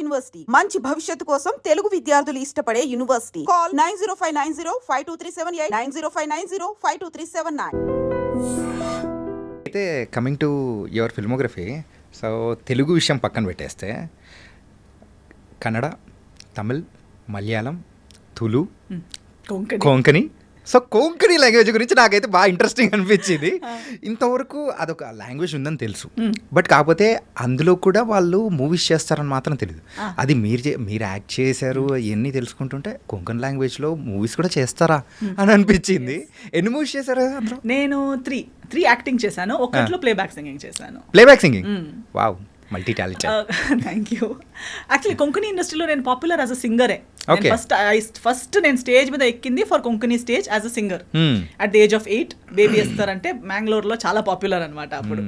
University మంచి భవిష్యత్తు కోసం తెలుగు విద్యార్థులు ఇష్టపడే యూనివర్సిటీ. కాల్ 9059052378 9059052379. అయితే coming to your filmography, so Telugu విషయం పక్కన పెట్టేస్తే కన్నడ, తమిళ్, మలయాళం, తులు, కొంకణి. సో కొంకణి లాంగ్వేజ్ గురించి నాకైతే బాగా ఇంట్రెస్టింగ్ అనిపించింది. ఇంతవరకు అదొక లాంగ్వేజ్ ఉందని తెలుసు, బట్ కాకపోతే అందులో కూడా వాళ్ళు మూవీస్ చేస్తారని మాత్రం తెలియదు. అది మీరు యాక్ట్ చేశారు ఇవన్నీ తెలుసుకుంటుంటే కొంకణి లాంగ్వేజ్లో మూవీస్ కూడా చేస్తారా అని అనిపించింది. ఎన్ని మూవీస్ చేశారు అందులో? నేను త్రీ యాక్టింగ్ చేశాను, ఒకటిలో ప్లేబ్యాక్ సింగింగ్ చేశాను. Playback singing, wow, multi talented. Thank you. Actually Konkani ఇండస్ట్రీలో నేను పాపులర్ యాజ్ అ సింగరే. Okay. ఫస్ట్ నేను స్టేజ్ మీద ఎక్కింది for Konkani stage as a singer at the age of 8. Baby Esther అంటే మ్యాంగ్లూర్లో చాలా పాపులర్ అనమాట అప్పుడు,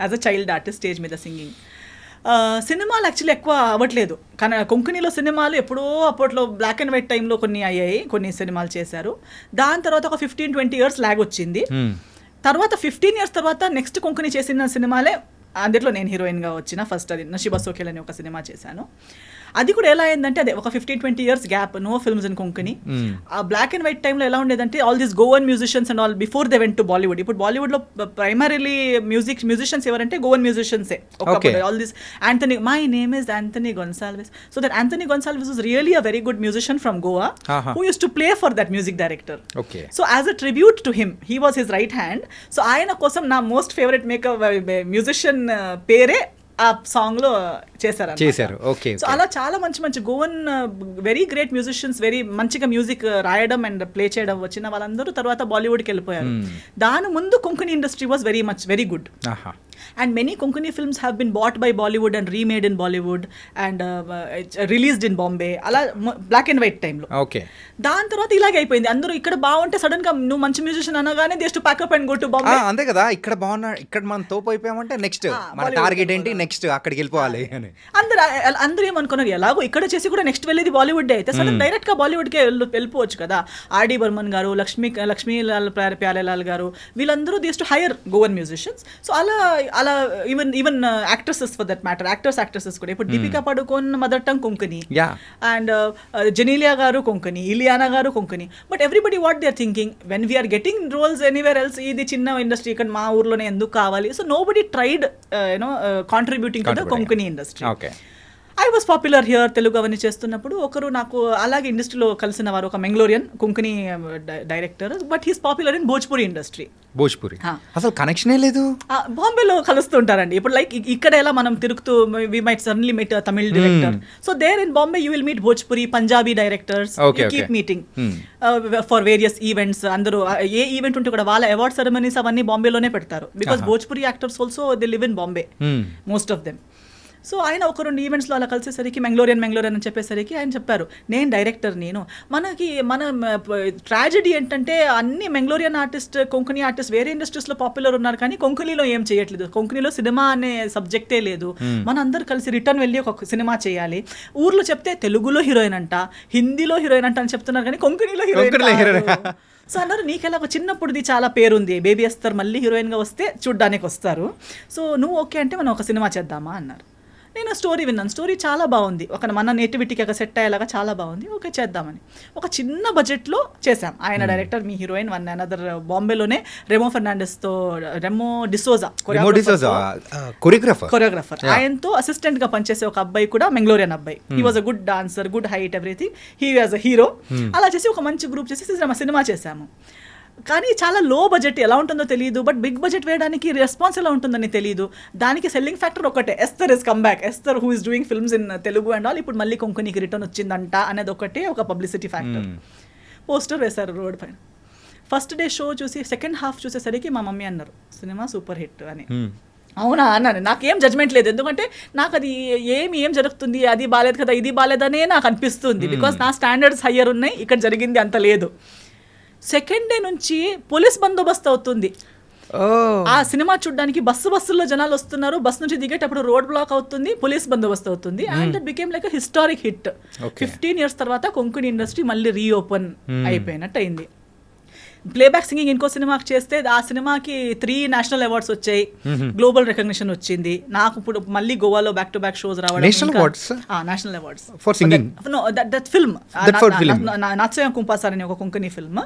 as a child artist stage మీద సింగింగ్. సినిమాలు యాక్చువల్లీ ఎక్కువ అవ్వట్లేదు, కానీ కొంకణిలో సినిమాలు ఎప్పుడో అప్పట్లో బ్లాక్ అండ్ వైట్ టైంలో కొన్ని అయ్యాయి, కొన్ని సినిమాలు చేశారు. దాని తర్వాత ఒక 15-20 years లాగ్ వచ్చింది. తర్వాత 15 years తర్వాత నెక్స్ట్ కొంకణి చేసిన సినిమాలే, అందులో నేను హీరోయిన్గా వచ్చిన ఫస్ట్ అది నషీబా సోఖేల్ అని ఒక సినిమా చేశాను. అది కూడా ఎలా అయిందంటే అదే ఒక 15-20 years gap, no films in Konkani. ఆ బ్లాక్ అండ్ వైట్ టైంలో ఎలా ఉండేదంటే all these Goan musicians and all before they went to Bollywood. ఇప్పుడు బాలీవుడ్లో ప్రైమరీలీ మ్యూజిషియన్స్ ఎవరంటే గోవన్ మ్యూజిషియన్సే. All this Anthony, my name is Anthony Gonsalves. So that Anthony Gonsalves was really a very good musician from Goa who use to play for that music director. So as a tribute to him, he was his right hand. So ఆయన కోసం నా most favourite makeup musician పేరే ఆ song లో చేశారు. Okay. So అలా చాలా మంచి Goan very great musicians, very మంచిగా మ్యూజిక్ రాయడం అండ్ ప్లే చేయడం వచ్చిన వాళ్ళందరూ తర్వాత బాలీవుడ్కి వెళ్ళిపోయారు. దాని ముందు Konkani industry was very good. And many Konkani films have been bought by Bollywood and remade in Bollywood and released in Bombay. అలా బ్లాక్ అండ్ వైట్ టైంలో. ఓకే. దాని తర్వాత ఇలాగే అయిపోయింది. అందరూ ఇక్కడ బాగుంటే సడన్ గా నువ్వు మంచి మ్యూజిషియన్ అనగానే they to pack up and go to Bombay. అంతే కదా, ఇక్కడ బాగున్నా, ఇక్కడ మనం తోపు అయిపోయామంటే నెక్స్ట్ మన టార్గెట్ ఏంటి, నెక్స్ట్ అక్కడికి వెళ్ళిపోవాలి అని అందరూ ఏమనుకున్నారు, ఎలాగో ఇక్కడ చేసి కూడా నెక్స్ట్ వెళ్ళేది బాలీవుడ్ అయితే సడన్ డైరెక్ట్ గా బాలీవుడ్కే వెళ్ళిపోవచ్చు కదా. ఆర్డి బర్మన్ గారు, లక్ష్మీలాల్ ప్యారేలాల్ గారు, వీళ్ళందరూ they to hire Goan musicians. So అలా even actresses for that matter, actresses కూడా ఇప్పుడు Deepika Padukone mother tongue Konkani, and Genelia garu Konkani, Ileana garu Konkani. But everybody what they are thinking when we're getting roles anywhere else, ఇది చిన్న ఇండస్ట్రీ ఇక్కడ మా ఊర్లోనే ఎందుకు కావాలి. So nobody tried contributing to the Konkani industry. I was popular here. Telugu అవన్నీ చేస్తున్నప్పుడు ఒకరు నాకు అలాగే ఇండస్ట్రీలో కలిసిన వారు, ఒక Mangalorean Konkani director, but he's popular in Bhojpuri industry. Bhojpuri అసలు కనెక్షనే లేదు. బాంబేలో కలుస్తుంటారండి. ఇప్పుడు లైక్ ఇక్కడ ఎలా మనం తిరుగుతూ we might suddenly meet Tamil director. So there in Bombay you will meet Bhojpuri, Punjabi directors, keep meeting for various events. అందరూ ఏ ఈవెంట్ ఉంటే కూడా వాళ్ళ అవార్డ్ సెరమనీస్ అవన్నీ బాంబేలోనే పెడతారు. Because Bhojpuri actors also they live in Bombay, most of them. So ఆయన ఒక 2 ఈవెంట్స్లో అలా కలిసేసరికి మెంగ్లోరియన్ అని చెప్పేసరికి ఆయన చెప్పారు, నేను డైరెక్టర్, మన ట్రాజెడీ ఏంటంటే అన్ని మెంగ్లోరియన్ ఆర్టిస్ట్, కొంకణి ఆర్టిస్ట్ వేరే ఇండస్ట్రీస్లో పాపులర్ ఉన్నారు, కానీ కొంకణిలో ఏం చేయట్లేదు. కొంకణిలో సినిమా అనే సబ్జెక్టే లేదు. మన అందరూ కలిసి రిటర్న్ వెళ్ళి ఒక సినిమా చేయాలి. ఊర్లో చెప్తే తెలుగులో హీరోయిన్ అంట, హిందీలో హీరోయిన్ అంట అని చెప్తున్నారు, కానీ కొంకణిలో హీరోయిన్. సో అన్నారు, నీకెలా ఒక చిన్నప్పుడుది చాలా పేరుంది, బేబీ ఎస్తర్ మళ్ళీ హీరోయిన్గా వస్తే చూడ్డానికి వస్తారు, సో నువ్వు ఓకే అంటే మనం ఒక సినిమా చేద్దామా అన్నారు. నేను స్టోరీ విన్నాను, స్టోరీ చాలా బాగుంది, ఒక మన నేటివిటీకి ఒక సెట్ అయ్యేలాగా చాలా బాగుంది, ఓకే చేద్దామని ఒక చిన్న బడ్జెట్లో చేశాం. ఆయన డైరెక్టర్, మీ హీరోయిన్ వన్ అనదర్ బాంబేలోనే రెమో డిసోజా కొరియోగ్రాఫర్, ఆయనతో అసిస్టెంట్గా పనిచేసే ఒక అబ్బాయి కూడా మెంగ్లోరియన్ అబ్బాయి. He was a good dancer, good height, everything. He was a hero. అలా చేసి ఒక మంచి గ్రూప్ చేసి సినిమా చేశాము. కానీ చాలా లో బడ్జెట్, ఎలా ఉంటుందో తెలియదు, బట్ బిగ్ బడ్జెట్ వేయడానికి రెస్పాన్స్ ఎలా ఉంటుందని తెలియదు. దానికి సెల్లింగ్ ఫ్యాక్టర్ ఒకటే, Esther is come back, Esther who is doing films in Telugu and all, ఇప్పుడు మళ్ళీ కొంకణికి రిటర్న్ వచ్చిందంట అనేది ఒకటే ఒక పబ్లిసిటీ ఫ్యాక్టర్. పోస్టర్ వేశారు రోడ్ పైన. ఫస్ట్ డే షో చూసి సెకండ్ హాఫ్ చూసేసరికి మా మమ్మీ అన్నారు, సినిమా సూపర్ హిట్ అని. అవునా అన్నాను. నాకేం జడ్జ్మెంట్ లేదు, ఎందుకంటే నాకు అది ఏం జరుగుతుంది, అది బాలేదు కదా, ఇది బాలేదనే నాకు అనిపిస్తుంది. బికాస్ నా స్టాండర్డ్స్ హయ్యర్ ఉన్నాయి, ఇక్కడ జరిగింది అంత లేదు. సెకండ్ డే నుంచి పోలీస్ బందోబస్తు అవుతుంది. ఆ సినిమా చూడడానికి బస్సుల్లో జనాలు వస్తున్నారు, బస్ నుంచి దిగేటప్పుడు రోడ్ బ్లాక్ అవుతుంది, పోలీస్ బందోబస్తు అవుతుంది. And that became like historic hit. 15 years తర్వాత కొంకణి ఇండస్ట్రీ మళ్ళీ రీఓపెన్ అయిపోయినట్టు అయింది. ప్లేబ్యాక్ సింగింగ్ ఇంకో సినిమాకి చేస్తే ఆ సినిమాకి 3 నేషనల్ అవార్డ్స్ వచ్చాయి, గ్లోబల్ రికగ్నిషన్ వచ్చింది. నాకు ఇప్పుడు మళ్ళీ గోవాలో బ్యాక్ టు బ్యాక్ షోస్ రావడం. National awards for singing. No that film Nachom-ia Kumpasar అనే ఒక Konkani film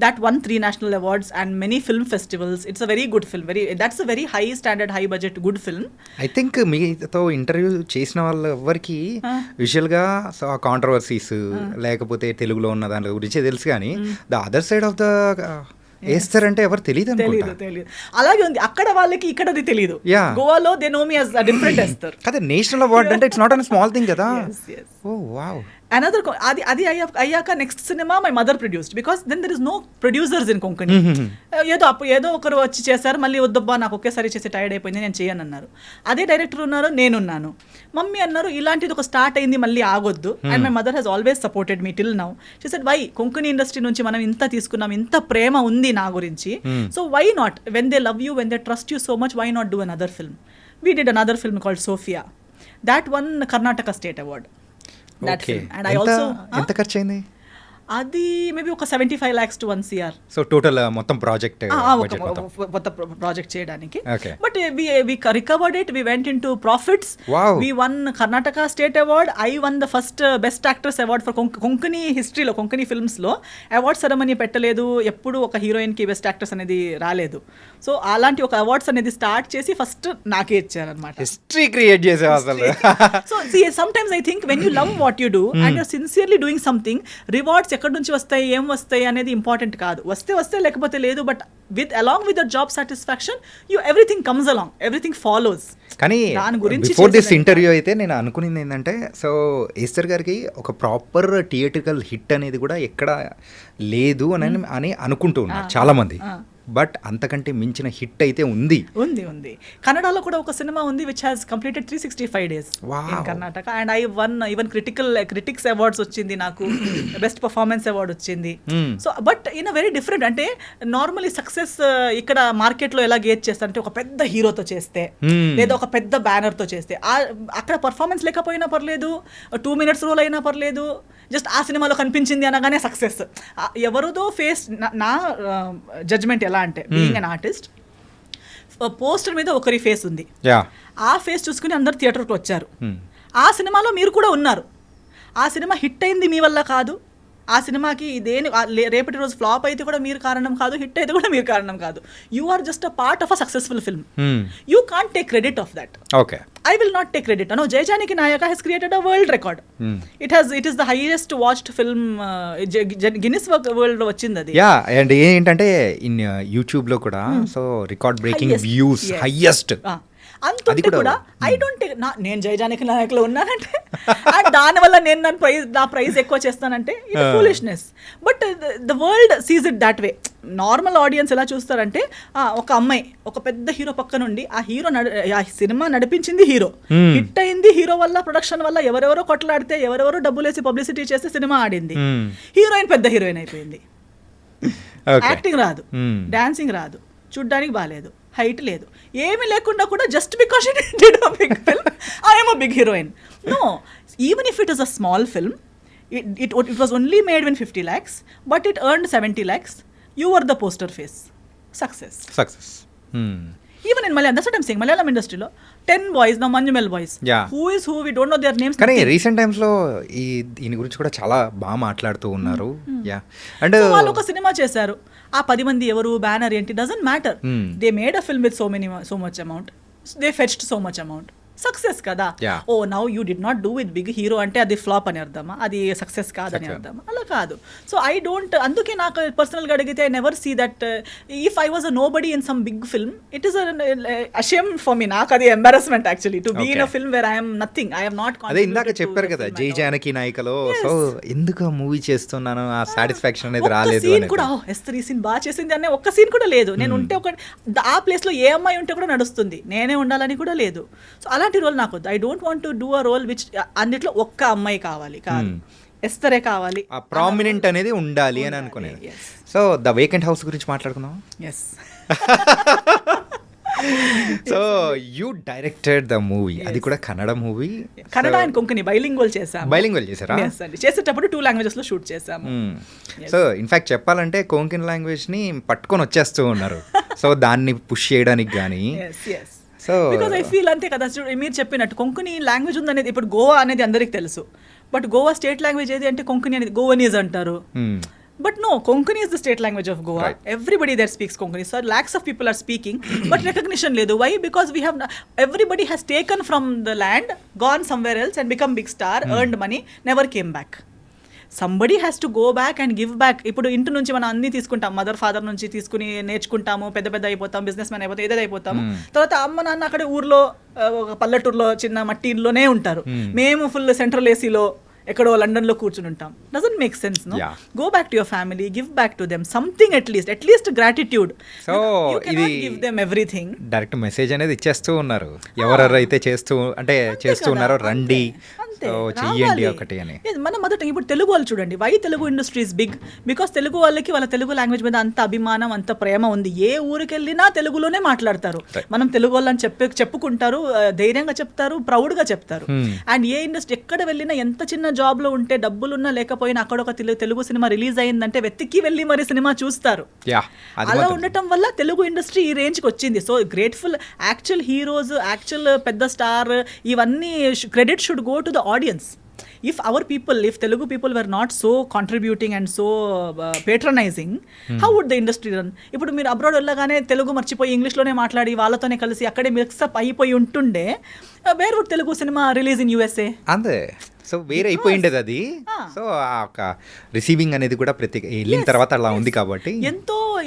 that one 3 national awards and many film festivals. It's a very good film, that's a very high standard high budget good film. I think మీతో interview చేసిన వాళ్ళ ఎవరికి విజువల్గా so ఆ controversies లేకపోతే తెలుగులో ఉన్న దాని గురించి తెలుసు, కానీ the other side of the వేస్తారంటే ఎవరు తెలియదు. అలాగే ఉంది అక్కడ వాళ్ళకి, ఇక్కడ అది తెలియదు. గోవాలో they know me as different వేస్తారు. అదే నేషనల్ అవార్డ్ అంటే it's not an small thing కదా. Oh wow. అనదర్ అది అయ్యాక next cinema my mother produced, because then there is no producers in Konkani. ఏదో ఒకరు వచ్చి చేశారు, మళ్ళీ వద్దబ్బా నాకు ఒకేసారి చేసి టైర్డ్ అయిపోయింది నేను చేయను అన్నారు. అదే డైరెక్టర్ ఉన్నారు, నేనున్నాను. మమ్మీ అన్నారు ఇలాంటిది ఒక స్టార్ట్ అయింది మళ్ళీ ఆగొద్దు. And my mother has always supported me till now. She said why Konkani industry నుంచి మనం ఇంత తీసుకున్నాం, ఇంత ప్రేమ ఉంది నా గురించి, so why not when they love you, when they trust you so much, why not do another film. We did another film called Sophia. That one Karnataka state award. That film. And I also ఎంత ఖర్చు అయింది అది? Maybe ఒక 75 lakhs to 1 crore. So total మొత్తం project కొత్త project చేయడానికి. But we recovered it, we went into profits. We won Karnataka state award. I won the first best actress award for Konkani history లో, Konkani films లో award ceremony పెట్టలేదు ఎప్పుడు, ఒక heroine కి best actress అనేది రాలేదు. So అలాంటి ఒక అవార్డ్స్ అనేది స్టార్ట్ చేసి ఫస్ట్ నాకే ఇచ్చారనమాట. హిస్టరీ క్రియేట్ చేసే అసలు. So sometimes I think when you love what you do and you're sincerely doing something, rewards ఎక్కడి నుంచి వస్తాయి, ఏం వస్తాయి అనేది ఇంపార్టెంట్ కాదు. వస్తే లేకపోతే లేదు. But along with your job satisfaction, everything comes along, everything follows. కానీ బిఫోర్ దిస్ ఇంటర్వ్యూ అయితే నేను అనుకునేది ఏంటంటే, సో ఈస్టర్ గారికి ఒక ప్రాపర్ థియేట్రికల్ హిట్ అనేది కూడా ఎక్కడ లేదు అని అనుకుంటూ ఉన్నారు చాలా మంది. బట్ అంతకంటే మించిన హిట్ అయితే ఉంది. కన్నడలో కూడా ఒక సినిమా ఉంది which has completed 365 days in Karnataka. And I one even critics awards వచ్చింది నాకు, బెస్ట్ పర్ఫార్మెన్స్ అవార్డ్ వచ్చింది. So but in a very different, అంటే నార్మలీ సక్సెస్ ఇక్కడ మార్కెట్ లో ఎలా గేజ్ చేస్తారంటే ఒక పెద్ద హీరోతో చేస్తే లేదా ఒక పెద్ద బ్యానర్ తో చేస్తే, అక్కడ పర్ఫార్మెన్స్ లేకపోయినా పర్లేదు, 2 minutes రోల్ అయినా పర్లేదు, జస్ట్ ఆ సినిమాలో కనిపించింది అనగానే సక్సెస్. ఎవరిదో ఫేస్, నా జడ్జ్మెంట్ ఎలా అంటే బీయింగ్ అన్ ఆర్టిస్ట్, పోస్టర్ మీద ఒకరి ఫేస్ ఉంది, ఆ ఫేస్ చూసుకుని అందరు థియేటర్కి వచ్చారు. ఆ సినిమాలో మీరు కూడా ఉన్నారు. ఆ సినిమా హిట్ అయింది మీ వల్ల కాదు. ఆ సినిమాకి రేపటి రోజు ఫ్లాప్ అయితే కూడా మీరు కారణం కాదు, హిట్ అయితే కూడా మీరు కారణం కాదు. You are just a part of a successful film. You can't take credit of that. Okay, I will not take credit. No, Jai Janaki Nayaka has created a world record. It is the highest watched film, Guinness World వచ్చింది. Yeah, and ఏంటంటే in YouTube లో కూడా so record breaking views highest. అంతుంటే కూడా I don't take, నేను జై జానకి నాయకులో ఉన్నానంటే and దానివల్ల నేను నా ప్రైజ్ ఎక్కువ చేస్తానంటే it foolishness. But the world seize it that way. Normal audience ఎలా చూస్తారంటే, ఒక అమ్మాయి ఒక పెద్ద హీరో పక్క నుండి ఆ సినిమా నడిపించింది హీరో, హిట్ అయింది హీరో వల్ల, ప్రొడక్షన్ వల్ల, ఎవరెవరో కొట్లాడితే ఎవరెవరో డబ్బులేసి పబ్లిసిటీ చేస్తే సినిమా ఆడింది, హీరోయిన్ పెద్ద హీరోయిన్ అయిపోయింది. యాక్టింగ్ రాదు, డాన్సింగ్ రాదు, చూడ్డానికి బాగాలేదు, హైట్ లేదు, ఏమీ లేకుండా కూడా just because she did a big film I am a big heroine. No, even if it is a small film, it was only made in 50 lakhs, but it earned 70 lakhs. You were the poster face. Success. Even in Malayalam, that's what I'm saying. Malayalam industry lo 10 boys, now Manjumal boys. Yeah. Who is who? We don't know their names. కానీ recent times లో దీని గురించి కూడా చాలా బాగా మాట్లాడుతూ ఉన్నారు. Yeah, and వాళ్ళు ఒక సినిమా చేశారు, ఆ 10 మంది ఎవరు, బ్యానర్ ఏంటి, doesn't matter. They made a film with so much amount, they fetched so much amount. Success కదా. Oh now you did not do with big hero అంటే అది ఫ్లాప్ అని అర్థమా, అది సక్సెస్ కాదని అర్థమా? అలా కాదు. సో ఐ డోంట్, అందుకే నాకు పర్సనల్గా అడిగితే I never see that if I was a nobody in some big film, it is a shame for me. నాకు అది embarrassment actually to be in a film where I am nothing, I have not. అదే ఇందాక చెప్పారు కదా జై జానకి నాయకలో, so ఎందుకు movie చేస్తున్నాను, ఆ సాటిస్ఫాక్షన్ అనేది రాలేదు. సీన్ కూడా ఎస్తర్ ఈ సీన్ బాగా చేసింది అనే ఒక్క సీన్ కూడా లేదు. నేను ఉంటే ఒక ఆ ప్లేస్ లో ఏ అమ్మాయి ఉంటే కూడా నడుస్తుంది, నేనే ఉండాలని కూడా లేదు. సో అలాంటి రోల్ నాకు వద్దు. I don't want to do a role which అన్నిట్లో ఒక్క అమ్మాయి కావాలి, కాదు ఎస్తరే కావాలి, ఆ ప్రామినెంట్ అనేది ఉండాలి అని అనుకునేది. సో ద వేకెంట్ హౌస్ గురించి మాట్లాడుకుందాం. Yes, so you directed the movie, అది కూడా Kannada movie, Kannada and Konkani bilingual చేసాము. బైలింగ్వల్ చేశారా? Yes అండి, చేసేటప్పుడు 2 languages లో షూట్ చేసాము. సో ఇన్ఫ్యాక్ట్ చెప్పాలంటే కొంకణి లాంగ్వేజ్ని పట్టుకొని వచ్చేస్తూ ఉన్నారు. సో దాన్ని పుష్ చేయడానికి కానీ yes so because I feel అంతే కదా, మీరు చెప్పినట్టు కొంకణి లాంగ్వేజ్ ఉందనేది ఇప్పుడు గోవా అనేది అందరికి తెలుసు, బట్ గోవా స్టేట్ లాంగ్వేజ్ ఏది అంటే కొంకణి అనేది గోవనీస్ అంటారు. But no, Konkani is the state language of Goa. Right. Everybody there speaks Konkani. So lakhs of people are speaking, but recognition ledu. Why? Because we have everybody has taken from the land, gone somewhere else and become big star, earned money, never came back. Somebody has to go back and give back. ఇప్పుడు ఇంటి నుంచి మనం అన్ని తీసుకుంటాం, mother father నుంచి తీసుకుని నేర్చుకుంటాము, పెద్ద అయిపోతాం, బిజినెస్ మ్యాన్ అయిపోతాం, ఏదైతే అయిపోతాము. తర్వాత అమ్మ నాన్న అక్కడ ఊర్లో ఒక పల్లెటూరులో చిన్న మట్టి ఇంట్లోనే ఉంటారు. మేము ఫుల్ సెంట్రల్ ఏసీలో ఎక్కడో లండన్ లో కూర్చుని ఉంటాం. Doesn't make sense, no? Go back to your family, give back to them something, at least gratitude. So ఇది give them everything. Direct message అనేది ఇచ్చేస్తూ ఉన్నారు, ఎవరెవరైతే చేస్తూ ఉన్నారో రండి, చెయ్యండి ఒకటి అని. మన మదర్ ఇప్పుడు తెలుగు వాళ్ళు చూడండి, why Telugu industry is big, because Telugu వాళ్ళకి వాళ్ళ తెలుగు లాంగ్వేజ్ మీద అంత అభిమానం, అంత ప్రేమ ఉంది. ఏ ఊరికి వెళ్ళినా తెలుగులోనే మాట్లాడతారు. మనం తెలుగు వాళ్ళని చెప్పుకుంటారు, ధైర్యంగా చెప్తారు, ప్రౌడ్ గా చెప్తారు. అండ్ ఏ ఇండస్ట్రీ ఎక్కడ వెళ్ళినా, ఎంత చిన్న జాబ్ లో ఉంటే, డబ్బులున్నా లేకపోయినా, అక్కడ ఒక తెలుగు సినిమా రిలీజ్ అయిందంటే వెతికి వెళ్ళి మరి సినిమా చూస్తారు. అలా ఉండటం వల్ల తెలుగు ఇండస్ట్రీ ఈ రేంజ్ కి వచ్చింది. So grateful. Actual heroes, actual పెద్ద స్టార్, ఇవన్నీ credit should go to the audience. If Telugu people were not so contributing and so patronizing, how would the industry run? ఇప్పుడు మీరు అబ్రాడ్ వెళ్ళగానే తెలుగు మర్చిపోయి ఇంగ్లీష్లోనే మాట్లాడి వాళ్ళతోనే కలిసి అక్కడే మిక్సప్ అయిపోయి ఉంటుండే, where would Telugu cinema release in USA? అంతే. సో వేరే అయిపోయిండేది అది. సో ఆ ఒక రిసీవింగ్ అనేది కూడా వెళ్ళిన తర్వాత అలా ఉంది కాబట్టి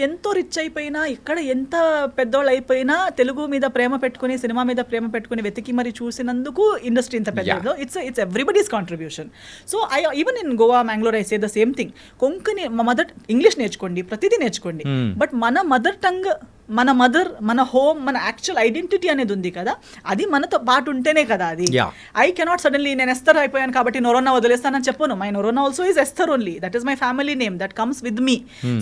ఎంతో రిచ్ అయిపోయినా, ఇక్కడ ఎంత పెద్దోళ్ళు అయిపోయినా, తెలుగు మీద ప్రేమ పెట్టుకుని, సినిమా మీద ప్రేమ పెట్టుకుని వెతికి మరి చూసినందుకు ఇండస్ట్రీ ఇంత పెద్దదో. It's everybody's contribution. So even in Goa, Mangalore, I say the same thing. Konkani English నేర్చుకోండి, ప్రతిదీ నేర్చుకోండి, బట్ మన మదర్ టంగ్, మన హోమ్, మన యాక్చువల్ ఐడెంటిటీ అనేది ఉంది కదా, అది మనతో పాటు ఉంటేనే కదా అది. ఐ కెనాట్ సడన్లీ నేను ఎస్తర్ అయిపోయాను కాబట్టి నొరోనా వదిలేస్తానని చెప్పను. My Noronha also is Esther only. That is my family name that comes with me.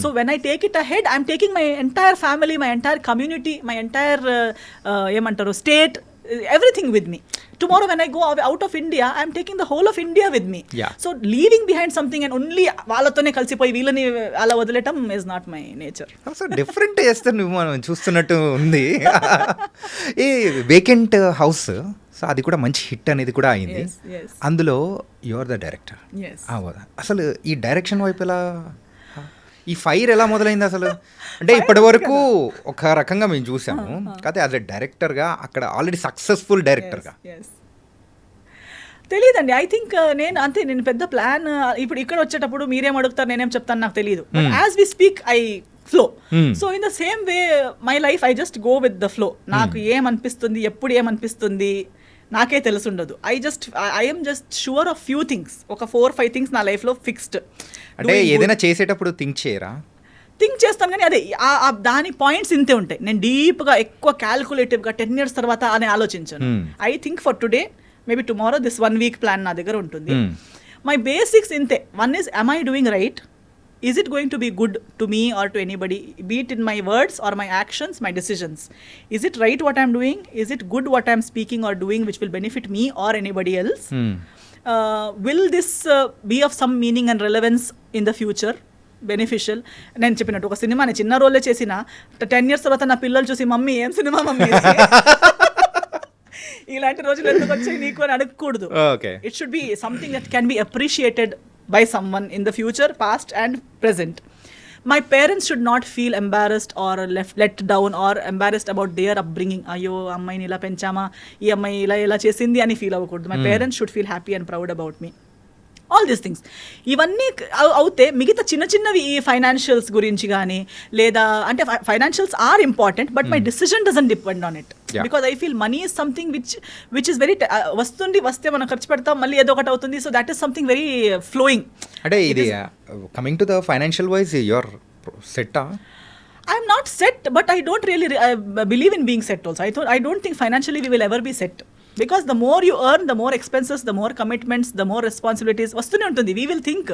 So when I take it ahead, I'm taking my entire family, my entire community, my entire ఏమంటారు state, everything with me. Tomorrow when I go out of India, I am taking the whole of India with me. So leaving behind something and only వాళ్ళతోనే కలిసిపోయి వీళ్ళని అలా వదిలేయటం is not my nature. So different చేస్తే నువ్వు మనం చూస్తున్నట్టు ఉంది. ఈ వేకెంట్ హౌస్, సో అది కూడా మంచి హిట్ అనేది కూడా అయింది. అందులో యు ఆర్ ద డైరెక్టర్. అసలు ఈ డైరెక్షన్ వైపు ఎలా, ఈ ఫైర్ ఎలా మొదలైంది అసలు? అంటే ఇప్పటి వరకు ఒక రకంగా మేము చూసాము, కాకపోతే అదే డైరెక్టర్గా అక్కడ ఆల్రెడీ సక్సెస్ఫుల్ డైరెక్టర్గా తెలియదండి. ఐ థింక్ నేను పెద్ద ప్లాన్ ఇప్పుడు ఇక్కడ వచ్చేటప్పుడు మీరేం అడుగుతారు, నేనేం చెప్తాను నాకు తెలియదు. As we speak I flow. So in the same way my life, I just go with the flow. నాకు ఏమనిపిస్తుంది, ఎప్పుడు ఏమనిపిస్తుంది నాకే తెలుసుండదు. I'm just sure of few things. ఒక 4-5 థింగ్స్ నా లైఫ్లో ఫిక్స్డ్. అంటే ఏదైనా చేసేటప్పుడు థింక్ చేస్తాను కానీ అదే దాని పాయింట్స్ ఇంతే ఉంటాయి. నేను డీప్గా ఎక్కువ క్యాల్కులేటివ్గా 10 years తర్వాత అని ఆలోచించాను. I think for today, maybe tomorrow, this 1 week plan నా దగ్గర ఉంటుంది. మై బేసిక్స్ ఇంతే. One is, am I doing right? Is it going to be good to me or to anybody, be it in my words or my actions, my decisions? Is it right what I'm doing? Is it good what I'm speaking or doing which will benefit me or anybody else? Will this be of some meaning and relevance in the future? Beneficial. నేను చెప్పినట్టు ఒక సినిమాని చిన్న రోలే చేసిన 10 years తర్వాత నా పిల్లలు చూసి మమ్మీ ఏం సినిమా మమ్మీ, ఇలాంటి రోజులు ఎందుకు వచ్చాయి నీకు అని అడగకూడదు. It should be something that can be appreciated by someone in the future, past and present. My parents should not feel embarrassed or let down or embarrassed about their upbringing. Ayyo ammayini ila penchama, ee ammayi ila chesindi ani feel avakuddu. My parents should feel happy and proud about me. All these things ఇవన్నీ అవుతే మిగతా చిన్న చిన్నవి ఈ financials గురించి కానీ లేదా అంటే financials are important but my decision doesn't depend on it because I feel money is something which is very వస్తే మనం ఖర్చు పెడతాం మళ్ళీ ఏదో ఒకటి అవుతుంది. So that is something very flowing. అంటే ఇది coming to the financial wise your సెట్టా? I'm not set, but I don't really believe in being set also. I don't think financially we will ever be set. Because the more you earn, the more expenses, the more commitments, the more responsibilities వస్తూనే ఉంటుంది. We will think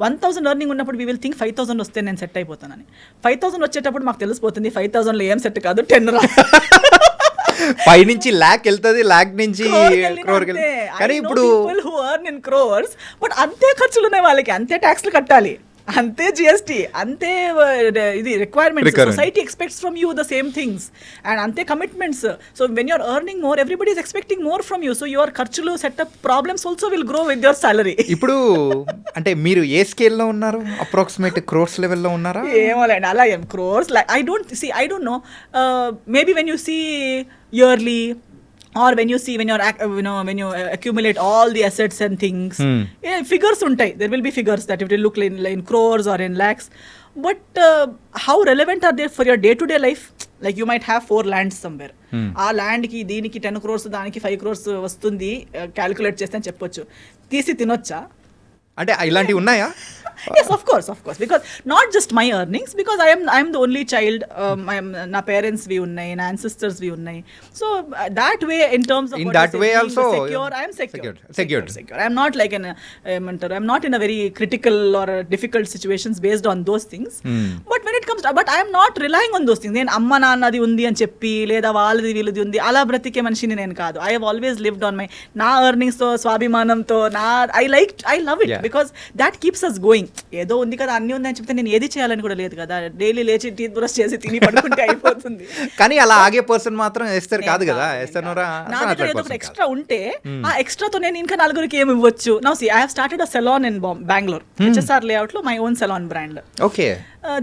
1,000 earning ఉన్నప్పుడు we will think 5,000 వస్తే నేను set అయిపోతానని. 5,000 వచ్చేటప్పుడు మాకు తెలిసిపోతుంది 5,000లో ఏం set కాదు, 10 రా. పైనుంచి ల్యాక్ వెళ్తుంది, ల్యాక్ నుంచి క్రోర్కి అంతే. కానీ I know ఇప్పుడు people who earn in crores, but అంతే ఖర్చులు ఉన్నాయి వాళ్ళకి, అంతే ట్యాక్స్లు కట్టాలి, అంతే జిఎస్టీ, అంతే ఇది requirements, society expects from you the same things and అంతే commitments. So when you're earning more, everybody is expecting more from you. So your ఖర్చులు, setup problems also will grow with your salary. ఇప్పుడు అంటే మీరు ఏ స్కేల్లో ఉన్నారు? Approximate crores లెవెల్లో ఉన్నారా? ఏమోలేండి, అలా ఏం crores like I don't know, maybe when you see yearly or when you see when you accumulate all the assets and things, figures untai, there will be figures that it will look in crores or in lakhs, but how relevant are they for your day to day life? Like you might have 4 lands somewhere, ఆ land కి దీనికి 10 crores దానికి 5 crores వస్తుంది, calculate చేస్తే అని చెప్పొచ్చు, తీసి తినొచ్చా? అంటే ఇలాంటివి ఉన్నాయా? Yes, of course, because not just my earnings, because I am the only child, na parents vi unnai, na ancestors vi unnai, so that way in terms of in what that way being also secure, I am secured. I am not like I am not in a very critical or difficult situations based on those things, but when it comes to, but I am not relying on those things. నేను అమ్మ నాన్నది ఉంది అని చెప్పి లేదా వాళ్ళది వీళ్ళది ఉంది అలా బ్రతికే మనిషిని నేను కాదు. I have always lived on my నా earnings తో, స్వాభిమానంతో, I love it, because that keeps us going. ఏదో ఉంది కదా, అన్ని ఉంది అని చెప్తే నేను ఏది చేయాలని కూడా లేదు కదా, డైలీ లేచి టీత్ బ్రష్ చేసి తిని పడుకుంటే అయిపోతుంది. కానీ అలా ఆగే పర్సన్ మాత్రం ఎస్తర్ కాదు కదా. నా దగ్గర ఏదో ఒక ఎక్స్ట్రా ఉంటే ఆ ఎక్స్ట్రాతో నేను ఇంకా 4కి ఏమి ఇవ్వచ్చు. Now see I have started a salon in Bengaluru, HSR layout లో, my own salon brand. Okay,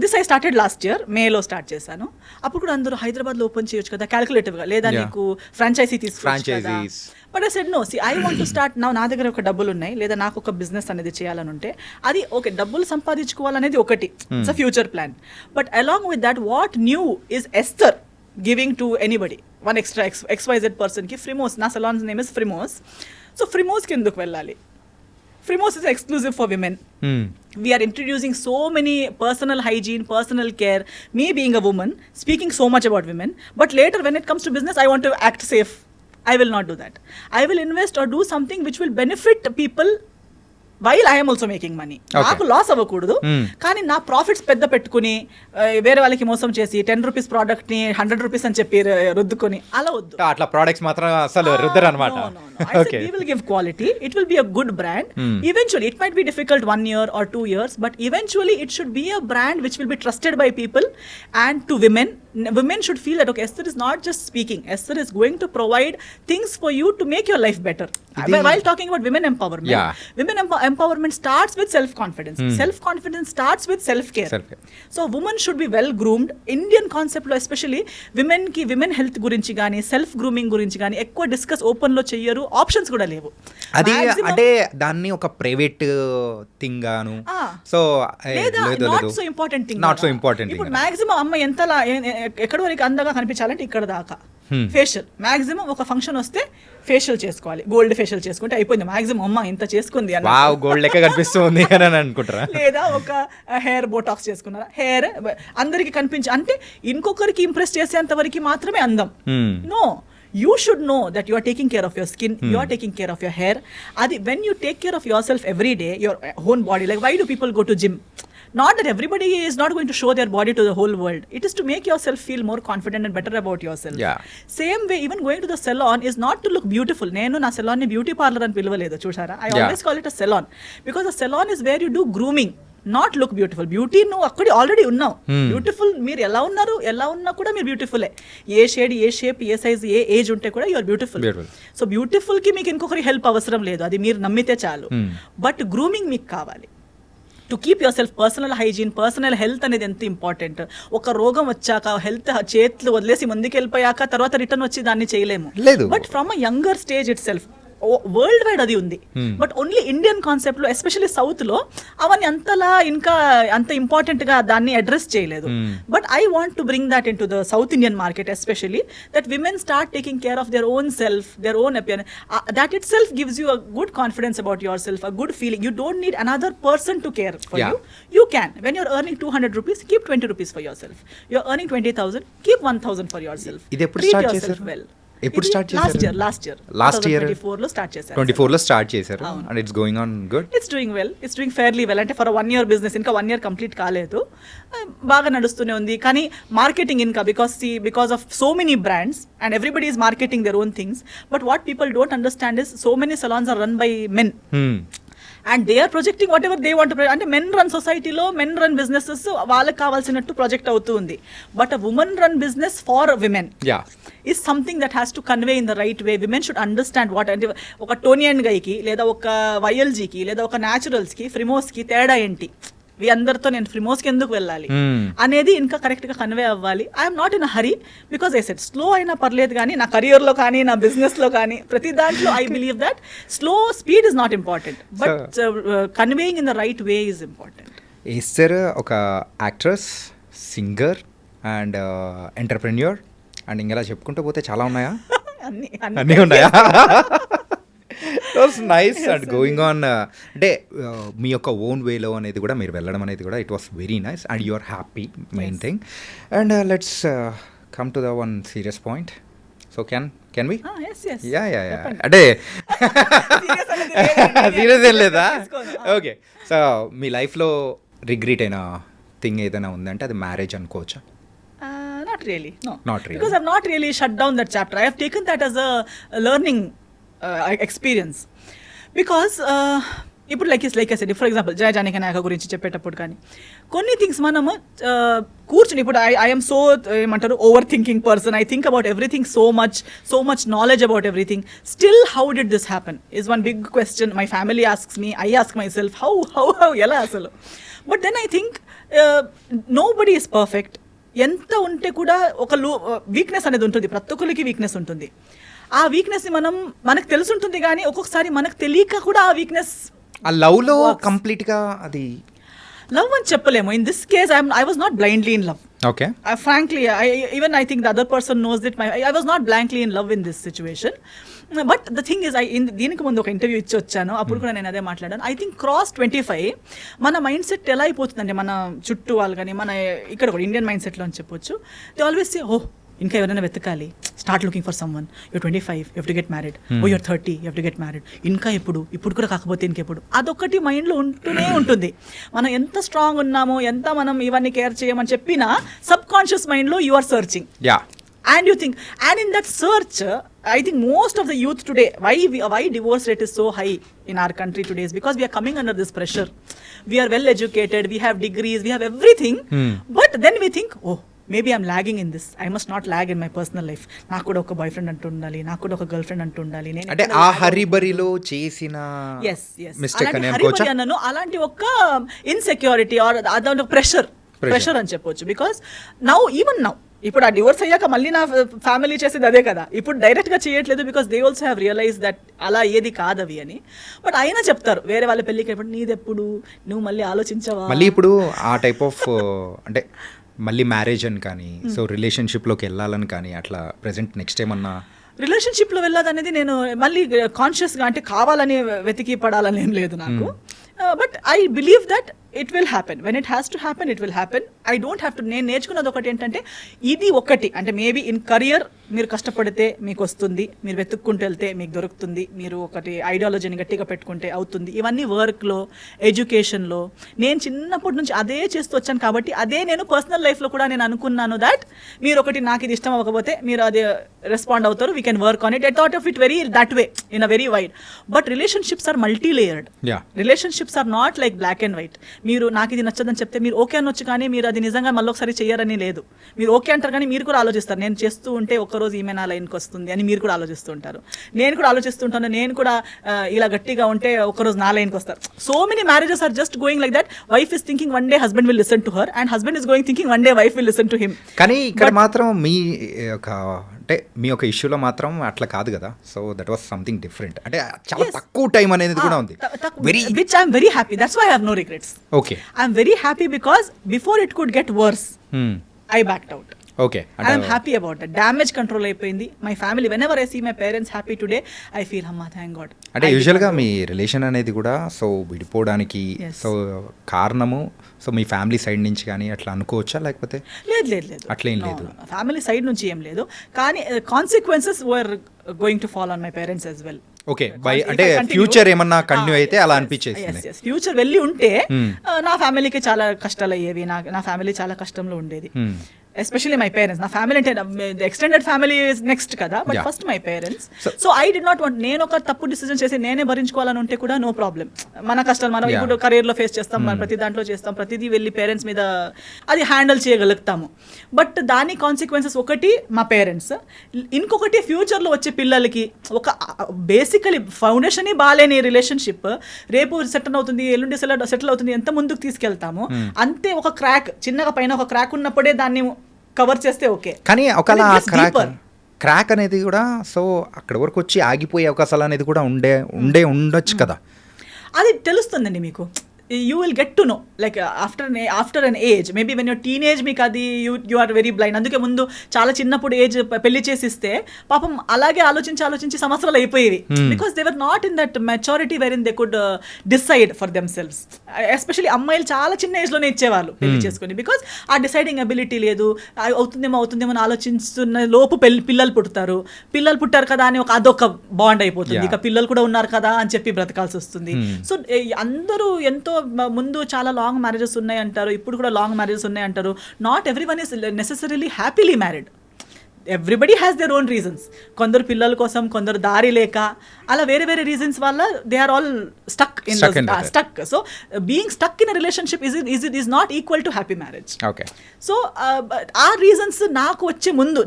this I started last year, మేలో స్టార్ట్ చేశాను. అప్పుడు కూడా అందరూ హైదరాబాద్ లో ఓపెన్ చేయొచ్చు కదా క్యాలిక్యులేటివ్ గా, లేదా నీకు ఫ్రాంచైజీ తీసుకోవచ్చు కదా. But I said no, see I want to start now. నా దగ్గర ఒక డబ్బులు ఉన్నాయి, లేదా నాకు ఒక బిజినెస్ అనేది చేయాలని ఉంటే అది ఓకే, డబ్బులు సంపాదించుకోవాలనేది ఒకటి, it's a future plan. But along with that, what new is Esther giving to anybody, one extra XYZ person కి ఫ్రిమోస్, నా సలాన్ నేమ్ ఇస్ ఫ్రిమోస్. సో ఫ్రిమోస్ కి ఎందుకు వెళ్ళాలి? Fremos is exclusive for women. We are introducing so many personal hygiene, personal care. Me being a woman, speaking so much about women, but later when it comes to business, I want to act safe. I will not do that. I will invest or do something which will benefit people while I am also making money. నాకు loss అవ్వకూడదు, కానీ నా profits పెద్ద పెట్టుకుని వేరే వాళ్ళకి మోసం చేసి 10 రూపీస్ ప్రోడక్ట్ ని 100 రూపీస్ అని చెప్పి రుద్దుకొని అలా వద్దు. అట్లా ప్రొడక్ట్స్ మాత్రం అసలు రుద్దరు అన్నమాట. Okay. We will give quality. It will be a good brand. Eventually, it might be difficult 1 year or 2 years, but eventually it should be a brand which will be trusted by people. And to women should feel that, okay, Esther is not just speaking. Esther is going to provide things for you to make your life better. While talking about women empowerment, women empowerment starts with self-confidence. Self-confidence starts with self-care. So women should be well groomed. Indian concept lo especially women health గురించి గానీ, self grooming గురించి గానీ ఎక్కువ discuss open లో చెయ్యరు, options కూడా లేవు. అది అంటే దాన్ని ఒక ప్రైవేట్ థింగ్ గాను, so not so important thing. ఇప్పుడు మాక్సిమం అమ్మ ఎంత ఎక్కడి వరకు అందంగా కనిపించాలంటే ఇక్కడ దాకా ఫేషియల్. మాక్సిమం ఒక ఫంక్షన్ వస్తే ఫేషియల్ చేసుకోవాలి, గోల్డ్ ఫేషియల్ చేసుకుంటే అయిపోయింది. మాక్సిమం అమ్మ ఇంత చేసుకుంది అని గోల్డ్ లెక్క కనిపిస్తుంది అని అనుకుంటారా? లేదా ఒక హెయిర్ బోటాక్స్ చేసుకున్నారా, హెయిర్ అందరికి కనిపించి అంటే ఇంకొకరికి ఇంప్రెస్ చేసేంత వరకు మాత్రమే అందం. No, you should know that you are taking care of your skin, you are taking care of your hair. Adi, when you take care of yourself every day, your own body, like why do people go to gym? Not that everybody is not going to show their body to the whole world. It is to make yourself feel more confident and better about yourself. Same way, even going to the salon is not to look beautiful. Nenu na salon ni beauty parlor ani pilvaledu chusara. I always call it a salon, because a salon is where you do grooming, not look beautiful. Beauty నువ్వు అక్కడ already ఉన్నావు, beautiful. మీరు ఎలా ఉన్నారు, ఎలా ఉన్నా కూడా మీరు బ్యూటిఫుల్లే. ఏ షేడ్, ఏ షేప్, ఏ సైజ్, ఏ ఏజ్ ఉంటే కూడా యూఆర్ బ్యూటిఫుల్. సో బ్యూటిఫుల్ కి మీకు ఇంకొకరి హెల్ప్ అవసరం లేదు, అది మీరు నమ్మితే చాలు. బట్ గ్రూమింగ్ మీకు కావాలి to keep your self. Personal hygiene, personal health అనేది ఎంత ఇంపార్టెంట్. ఒక రోగం వచ్చాక హెల్త్ చేతులు వదిలేసి ముందుకు వెళ్ళిపోయాక తర్వాత రిటర్న్ వచ్చి దాన్ని చేయలేము. But from a younger stage it self world wide అది ఉంది. బట్ ఓన్లీ ఇండియన్ కాన్సెప్ట్ లో, ఎస్పెషల్లీ సౌత్ లో అవన్నీ అంతలా ఇంకా అంత ఇంపార్టెంట్ గా దాన్ని అడ్రస్ చేయలేదు. But I want to bring that in to the south Indian market, especially that women start taking care of their own self, their own appearance. That itself gives you a good confidence about yourself, a good feeling. You don't need another person to care for you. You can. When you're earning 200 rupees, keep 20 rupees for yourself. You're earning 20,000, keep 1,000 for yourself. ఇది ఎప్పుడు Treat start yourself చేశారు? well. ఎప్పుడు start చేశారు? Last year Last year? 24 లో start చేశారు. 24లో start చేశారు అవును. And it's going on good. It's doing fairly well. అంటే ఫర్ 1 year బిజినెస్, ఇంకా 1 year కంప్లీట్ కాలేదు, బాగా నడుస్తూనే ఉంది. కానీ మార్కెటింగ్ ఇంకా because of so many brands and everybody is marketing their own things, but what people don't understand is so many salons are run by men and they are projecting whatever they want. అంటే men run సొసైటీలో men run businesses వాళ్ళకి కావాల్సినట్టు project అవుతూ ఉంది, but a woman run business for women yeah is something that has to convey in the right way. Women should understand what అంటే ఒక టోనియన్ గైకి లేదా ఒక వైఎల్జీకి లేదా ఒక న్యాచురల్స్కి ఫ్రిమోస్కి తేడా ఏంటి, అందరితో నేను ఫ్రిమోస్కి ఎందుకు వెళ్ళాలి అనేది ఇంకా కరెక్ట్గా కన్వే అవ్వాలి. I'm not in a hurry because I said slow అయినా పర్లేదు, కానీ నా కెరియర్లో కానీ నా బిజినెస్లో కానీ ప్రతి దాంట్లో I believe that slow speed is not important, but conveying in the right way is important. Esther ఒక actress, singer and entrepreneur and ఇంకా చెప్పుకుంటూ పోతే చాలా ఉన్నాయా? అన్నీ ఉన్నాయా? Was nice and going on. అంటే మీ యొక్క ఓన్ వేలో అనేది కూడా మీరు వెళ్ళడం అనేది కూడా it was very nice and you are happy, main thing. And let's come to the one serious point. So can we? Yeah అంటే సీరియస్ ఏం లేదా? ఓకే. సో మీ లైఫ్లో రిగ్రెట్ అయిన థింగ్ ఏదైనా ఉందంటే అది మ్యారేజ్ అనుకోవచ్చా? Not really, no. Not really. Because I've not really shut down that chapter. I have taken that as a learning experience. Because ఇప్పుడు like I said, for example Jaya Janaki Nayaka గురించి చెప్పేటప్పుడు కానీ కొన్ని థింగ్స్ మనము కూర్చుని, ఇప్పుడు ఐఎమ్ సో ఏమంటారు over thinking person. I think about everything so much knowledge about everything. Still how did this happen is one big question. My family asks me, I ask myself how ఎలా అసలు. But then I think nobody is perfect. ఎంత ఉంటే కూడా ఒక weakness అనేది ఉంటుంది, ప్రతి ఒక్కరికి వీక్నెస్ ఉంటుంది. ఆ వీక్నెస్ని మనకు తెలుసుంటుంది, కానీ ఒక్కొక్కసారి మనకు తెలియక కూడా ఆ వీక్నెస్ ఆ లవ్లో కంప్లీట్గా అది లవ్ అని చెప్పలేము. In this case I was not blindly in love. Okay. Frankly, I think the other person knows that I was not blankly in love in this situation. But the thing is, దీనికి ముందు ఒక interview ఇచ్చి వచ్చాను, అప్పుడు కూడా నేను అదే మాట్లాడాను. ఐ థింక్ క్రాస్ 25 మన మైండ్ సెట్ ఎలా అయిపోతుందంటే, మన చుట్టూ వాళ్ళు కానీ మన ఇక్కడ కూడా ఇండియన్ మైండ్ సెట్లో అని చెప్పొచ్చు. దే ఆల్వేస్ సే, ఇంకా ఎవరైనా వెతకాలి, start looking for someone, your 25, you have to get married, your 30, you have to get married. ఇంకా ఇప్పుడు కూడా కాకపోతే ఇంకెప్పుడు, అదొకటి మైండ్లో ఉంటూనే ఉంటుంది. మనం ఎంత స్ట్రాంగ్ ఉన్నామో, ఎంత మనం ఇవన్నీ కేర్ చేయమని చెప్పినా సబ్ కాన్షియస్ మైండ్లో you are searching. Yeah. And you think, and in that search, I think most of the youth today, why divorce rate is so high in our country today is because we are coming under this pressure. We are well educated, we have degrees, we have everything, but then we think, maybe I'm lagging in this. I must not lag in my personal life. నాకు కూడా ఒక boy friend అంటూ ఉండాలి, నాకు కూడా ఒక girl friend అంటూ ఉండాలి. అంటే ఆ హరిబరిలో చేసిన మిస్టేక్ అని అనుకోవచ్చా? అన్నాను. అలాంటి ఒక ఇన్సెక్యూరిటీ ఆర్ అదొక ప్రెషర్ అని చెప్పొచ్చు. బికాస్ ఈవెన్ నౌ ఇప్పుడు ఆ డివోర్స్ అయ్యాక మళ్ళీ నా ఫ్యామిలీ చేసేది అదే కదా, ఇప్పుడు డైరెక్ట్గా చేయట్లేదు. Because they also have realise that అలా ఏది కాదవి అని. బట్ అయినా చెప్తారు వేరే వాళ్ళ పెళ్ళికి అయినప్పుడు, నీదెప్పుడు నువ్వు మళ్ళీ ఆలోచించవా? మళ్ళీ ఇప్పుడు ఆ టైప్ ఆఫ్ అంటే మళ్ళీ మ్యారేజ్ అని కానీ, సో రిలేషన్షిప్లోకి వెళ్ళాలని కానీ అట్లా ప్రెసెంట్ నెక్స్ట్ ఏమన్నా రిలేషన్షిప్లో వెళ్ళాలనేది నేను మళ్ళీ కాన్షియస్గా, అంటే కావాలని వెతికి పడాలని ఏం లేదు నాకు. But I believe that it will happen. When it has to happen, it will happen. I don't have to. నేను నేర్చుకున్నది ఒకటి ఏంటంటే, ఇది ఒకటి అంటే మేబీ ఇన్ కరియర్ మీరు కష్టపడితే మీకు వస్తుంది, మీరు వెతుక్కుంటూ వెళ్తే మీకు దొరుకుతుంది, మీరు ఒకటి ఐడియాలజీని గట్టిగా పెట్టుకుంటే అవుతుంది. ఇవన్నీ వర్క్లో, ఎడ్యుకేషన్లో నేను చిన్నప్పటి నుంచి అదే చేస్తూ వచ్చాను. కాబట్టి అదే నేను పర్సనల్ లైఫ్లో కూడా నేను అనుకున్నాను దట్ మీరు ఒకటి నాకు ఇది ఇష్టం అవ్వకపోతే మీరు అదే రెస్పాండ్ అవుతారు, we can work on it. I thought of it very that way, in a very wide. But relationships are multi layered. Relationships are not like black and white. మీరు నాకు ఇది నచ్చదని చెప్తే మీరు ఓకే అనొచ్చు, కానీ మీరు అది నిజంగా మళ్ళీ ఒకసారి చేయరని లేదు. మీరు ఓకే అంటారు, కానీ మీరు కూడా ఆలోచిస్తారు, నేను చేస్తూ ఉంటే ఒక్కరోజు ఈమె నా లైన్కి వస్తుంది అని మీరు కూడా ఆలోచిస్తూ ఉంటారు. నేను కూడా ఆలోచిస్తుంటాను, నేను కూడా ఇలా గట్టిగా ఉంటే ఒక్కరోజు నా లైన్కి వస్తారు. So many marriages are just going like that. Wife is thinking one day husband will listen to her, and husband is going thinking one day wife will listen to him. కానీ ఇక్కడ మాత్రం మీ ఒక అంటే మీ ఒక ఇష్యూలో మాత్రం అట్లా కాదు కదా. So that was something different. అంటే చాలా తక్కువ టైం అనేది కూడా ఉంది. Which I am very happy. That's why I have no regrets. Okay. I am very happy because before it could get worse, I backed out. Okay I'm happy about that. Damage control అయిపోయింది. My family whenever I see my parents happy today I feel అమ్మా thank God. అంటే యూజువల్గా మీ relation అనేది కూడా so విడిపోవడానికి so కారణము so మీ family side నుంచి కానీ అట్లా అనుకోవచ్చా, లేకపోతే లేదు అట్లేం లేదు? ఫ్యామిలీ సైడ్ నుంచి ఏం లేదు, కానీ consequences were going to follow on my parents as well. Okay by అంటే ఫ్యూచర్ ఏమన్నా కంటిన్యూ అయితే అలా అనిపించేసింది. ఫ్యూచర్ వెళ్ళి ఉంటే నా ఫ్యామిలీకి చాలా కష్టాలు అయ్యేవి, నా ఫ్యామిలీ చాలా కష్టంలో ఉండేది. Especially my parents. నా ఫ్యామిలీ అంటే ఎక్స్టెండెడ్ ఫ్యామిలీ నెక్స్ట్ కదా, but first my parents. So I did not want, నేను ఒక తప్పు డిసిజన్ చేసి నేనే భరించుకోవాలని ఉంటే కూడా నో ప్రాబ్లం. మన కష్టాలు మనం ఇప్పుడు కెరీర్లో ఫేస్ చేస్తాం, మనం ప్రతి దాంట్లో చేస్తాం, ప్రతిదీ వెళ్ళి పేరెంట్స్ మీద అది హ్యాండిల్ చేయగలుగుతాము. బట్ దాని కాన్సిక్వెన్సెస్ ఒకటి మా పేరెంట్స్, ఇంకొకటి ఫ్యూచర్లో వచ్చే పిల్లలకి ఒక బేసికలీ ఫౌండేషన్ బాగాలేని రిలేషన్షిప్ రేపు సెటిల్ అవుతుంది, ఎల్లుండి సెటిల్ అవుతుంది, ఎంత ముందుకు తీసుకెళ్తాము అంతే. ఒక క్రాక్ చిన్నగా పైన ఒక క్రాక్ ఉన్నప్పుడే దాన్ని కవర్ చేస్తే ఓకే, కానీ ఒకవేళ క్రాక్ అనేది కూడా సో అక్కడ వరకు వచ్చి ఆగిపోయే అవకాశాలు అనేది కూడా ఉండొచ్చు కదా. అది తెలుస్తుందండి మీకు. You will get to know like after an age, maybe when your teenage మీకు అది యూ ఆర్ వెరీ బ్లైండ్. అందుకే ముందు చాలా చిన్నప్పుడు ఏజ్ పెళ్లి చేసిస్తే పాపం అలాగే ఆలోచించి సంవత్సరాలు అయిపోయేవి, because they were not in that maturity wherein they could decide for themselves. Especially అమ్మాయిలు చాలా చిన్న ఏజ్లోనే ఇచ్చేవాళ్ళు పెళ్లి చేసుకుని, బికాస్ ఆ డిసైడింగ్ అబిలిటీ లేదు. అవుతుందేమో అని ఆలోచిస్తున్న లోపు పిల్లలు పుట్టారు కదా అని అదొక బాండ్ అయిపోతుంది. ఇక పిల్లలు కూడా ఉన్నారు కదా అని చెప్పి బ్రతకాల్సి వస్తుంది. సో అందరూ ఎంతో ముందు చాలా లాంగ్ మ్యారేజెస్ ఉన్నాయి అంటారు, ఇప్పుడు కూడా లాంగ్ మ్యారేజెస్ ఉన్నాయి అంటారు. Not everyone is necessarily happily married. Everybody has their own reasons. కొందరు పిల్లల కోసం, కొందరు దారి లేక, అలా వేరే వేరే రీజన్స్ వల్ల they are all stuck. So being stuck in a relationship is not equal to happy marriage. So ఆ రీజన్స్ నాకు వచ్చే ముందు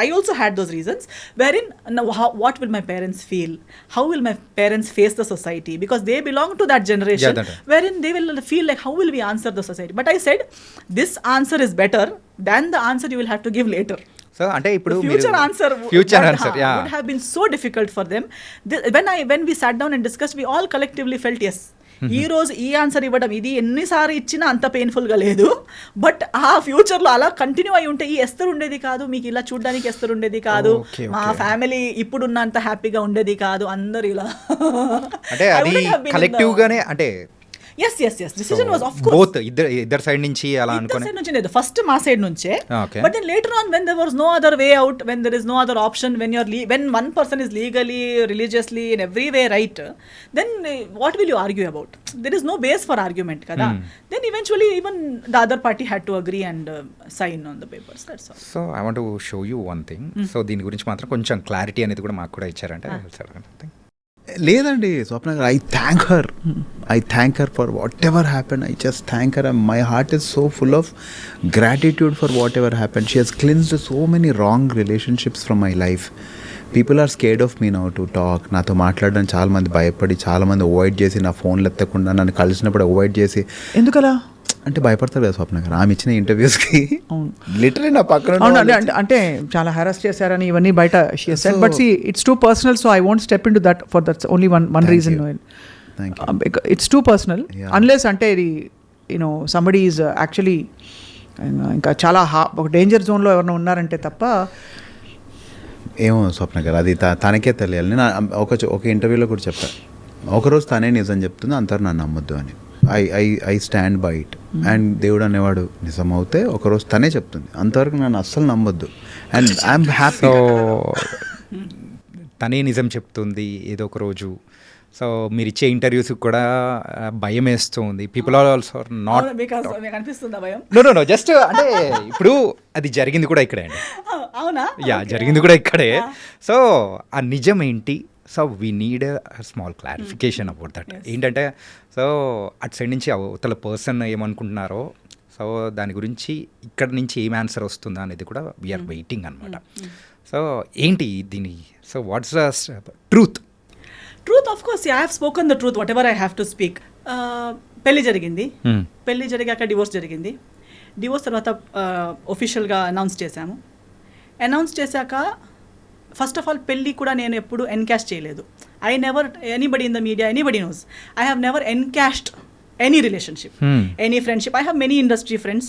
I also had those reasons wherein what will my parents feel, how will my parents face the society, because they belong to that generation wherein they will feel like how will we answer the society. But I said this answer is better than the answer you will have to give later. So అంటే ఇప్పుడు future answer would have been so difficult for them. When we sat down and discussed, we all collectively felt yes, ఈ రోజు ఈ answer ఇవ్వడం ఇది ఎన్నిసార్లు ఇచ్చినా అంత పెయిన్ఫుల్గా లేదు. బట్ ఆ ఫ్యూచర్లో అలా కంటిన్యూ అయి ఉంటే ఈ ఎస్తరు ఉండేది కాదు, మీకు ఇలా చూడడానికి ఎస్తరు ఉండేది కాదు, మా ఫ్యామిలీ ఇప్పుడున్నంత హ్యాపీగా ఉండేది కాదు, అందరు ఇలా అంటే అది కలెక్టివ్ గానే అంటే yes decision was of course both ఇద్దరు సైడ్ నుంచి అలా అనుకోని సైడ్ నుంచి లేదు, ఫస్ట్ మా సైడ్ నుంచే. But then later on when there was no other way out, when there is no other option, when one person is legally, religiously, in every way right, then what will you argue about? There is no base for argument kada. Then eventually even the other party had to agree and sign on the papers, that's all. So I want to show you one thing. So దీని గురించి మాత్రం కొంచెం clarity అనేది కూడా మాకు కూడా ఇచ్చారంటే లేదండి స్వప్న గారు, I thank her for whatever happen. I just thank her. My heart is so full of gratitude for whatever happen. She has cleansed so many wrong relationships from my life. People are scared of me now to talk. నాతో మాట్లాడడానికి చాలామంది భయపడి, చాలామంది avoid చేసి, నా ఫోన్లు ఎత్తకుండా నన్ను కలిసినప్పుడు అవాయిడ్ చేసి, ఎందుకలా అంటే భయపడతారు కదా స్వప్న గారు. ఆమె ఇచ్చిన ఇంటర్వ్యూస్కి లిటరలీ నా పక్కన అంటే చాలా హెరాస్ చేశారని ఇవన్నీ బయట but see it's too personal, so I won't step into that for that's only one reason. It's too personal unless అంటే ఇది యూనో సంబడీ ఈజ్ యాక్చువల్లీ ఇంకా చాలా ఒక డేంజర్ జోన్లో ఎవరైనా ఉన్నారంటే తప్ప. ఏమో స్వప్న గారు, అది తనకే తెలియాలి. నేను ఒక ఇంటర్వ్యూలో కూడా చెప్పాను, ఒకరోజు తనే నిజం చెప్తుంది, అందరూ నన్ను నమ్మొద్దు అని. I stand by it. And దేవుడు అనేవాడు నిజం అవుతే ఒకరోజు తనే చెప్తుంది, అంతవరకు నన్ను అస్సలు నమ్మొద్దు. And I'm happy. తనే నిజం చెప్తుంది ఏదో ఒక రోజు. సో మీరు ఇచ్చే ఇంటర్వ్యూస్ కూడా భయం వేస్తుంది. People are also not no just అంటే ఇప్పుడు అది జరిగింది కూడా ఇక్కడే అండి. అవునా? జరిగింది కూడా ఇక్కడే. సో ఆ నిజం ఏంటి? So we need small clarification about that. ఏంటంటే సో అటు సైడ్ నుంచి అవతల పర్సన్ ఏమనుకుంటున్నారో, సో దాని గురించి ఇక్కడ నుంచి ఏం ఆన్సర్ వస్తుందా అనేది కూడా వీఆర్ వెయిటింగ్ అనమాట. సో ఏంటి దీని, so what's the truth? Of course I have spoken the truth what ever I have to speak. పెళ్లి జరిగింది, పెళ్లి జరిగాక డివోర్స్ జరిగింది. డివోర్స్ తర్వాత ఒఫిషియల్గా అనౌన్స్ చేశాము. అనౌన్స్ చేశాక ఫస్ట్ ఆఫ్ ఆల్ పెళ్ళి కూడా నేను ఎప్పుడు ఎన్కాష్ చేయలేదు. I never, anybody in the media, anybody knows, I have never encashed any relationship, any friendship. I have many industry friends.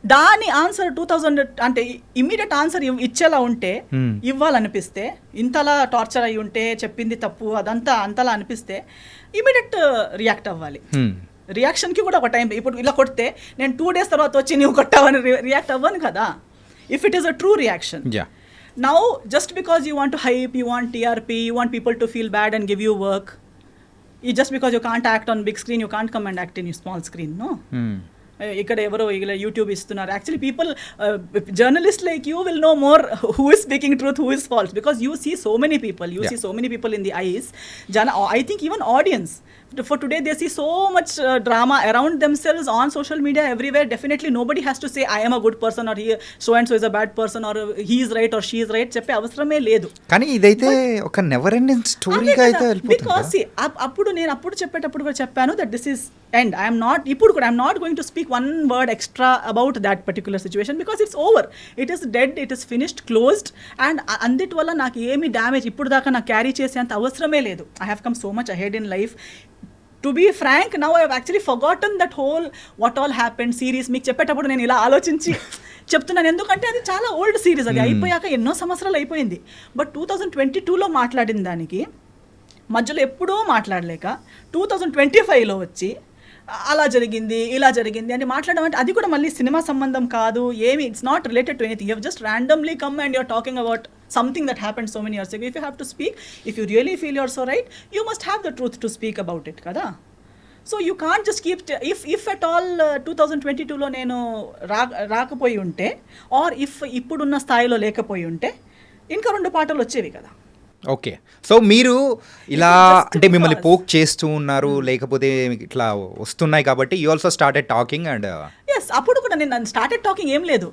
దాని ఆన్సర్ 2000 అంటే ఇమ్మీడియట్ ఆన్సర్ ఇచ్చేలా ఉంటే ఇవ్వాలనిపిస్తే, ఇంతలా టార్చర్ అయి ఉంటే చెప్పింది తప్పు అదంతా అంతలా అనిపిస్తే ఇమ్మీడియట్ రియాక్ట్ అవ్వాలి. రియాక్షన్కి కూడా ఒక టైం. ఇప్పుడు ఇలా కొడితే నేను 2 days తర్వాత వచ్చి నువ్వు కొట్టావని రియాక్ట్ అవ్వను కదా, if it is a true reaction. Now, just because you want to hype, you want TRP, you want people to feel bad and give you work, just because you can't act on big screen, you can't come and act in your small screen, no? ఇక్కడ ఎవరో ఇలా YouTube ఇస్తున్నారు. Actually people, journalist like you will know more who is speaking truth, who is false, because you see so many people, you see so many people in the eyes. I think even audience, for today they see so much drama around themselves on social media everywhere. Definitely nobody has to say I am a good person or he so and so is a bad person or he is right or she is right చెప్పే అవసరమే లేదు. కానీ ఇదైతే ఒక never ending స్టోరీగా అయితే వెళ్ళిపోతుంది. Because నేను అప్పుడు చెప్పేటప్పుడు కూడా చెప్పాను దట్ దిస్ ఇస్ ఎండ్. ఇప్పుడు కూడా I'm not going to speak one word extra about that particular situation because it's over, it is dead, it is finished, closed. And అందిటి వల్ల నాకు ఏమి డ్యామేజ్ ఇప్పుడు దాకా నాకు క్యారీ చేసేంత అవసరమే లేదు. I have come so much ahead in life. To be frank, now I have actually forgotten that whole what all happened series. మీకు చెప్పేటప్పుడు నేను ఇలా ఆలోచించి చెప్తున్నాను, ఎందుకంటే అది చాలా ఓల్డ్ సిరీస్, అది అయిపోయాక ఎన్నో సంవత్సరాలు అయిపోయింది. బట్ 2022లో మాట్లాడిన దానికి మధ్యలో ఎప్పుడూ మాట్లాడలేక 2025లో వచ్చి అలా జరిగింది ఇలా జరిగింది అని మాట్లాడడం అంటే అది కూడా మళ్ళీ సినిమా సంబంధం కాదు ఏమి. It's not related to anything. You have just randomly come and you're talking about something that happened so many years ago. If you have to speak, if you really feel you're so right, you must have the truth to speak about it kada. So you can't just keep if at all 2022లో నేను రాకపోయి ఉంటే are if ఇప్పుడున్న స్థాయిలో లేకపోయి ఉంటే ఇంకా 2 పాటలు వచ్చేవి కదా. ఓకే, సో మీరు ఇలా అంటే మిమ్మల్ని పోక్ చేస్తూ ఉన్నారు, లేకపోతే ఇట్లా వస్తున్నాయి కాబట్టి you also started talking and yes అప్పుడు కూడా నేను స్టార్టెడ్ టాకింగ్ ఏం లేదు.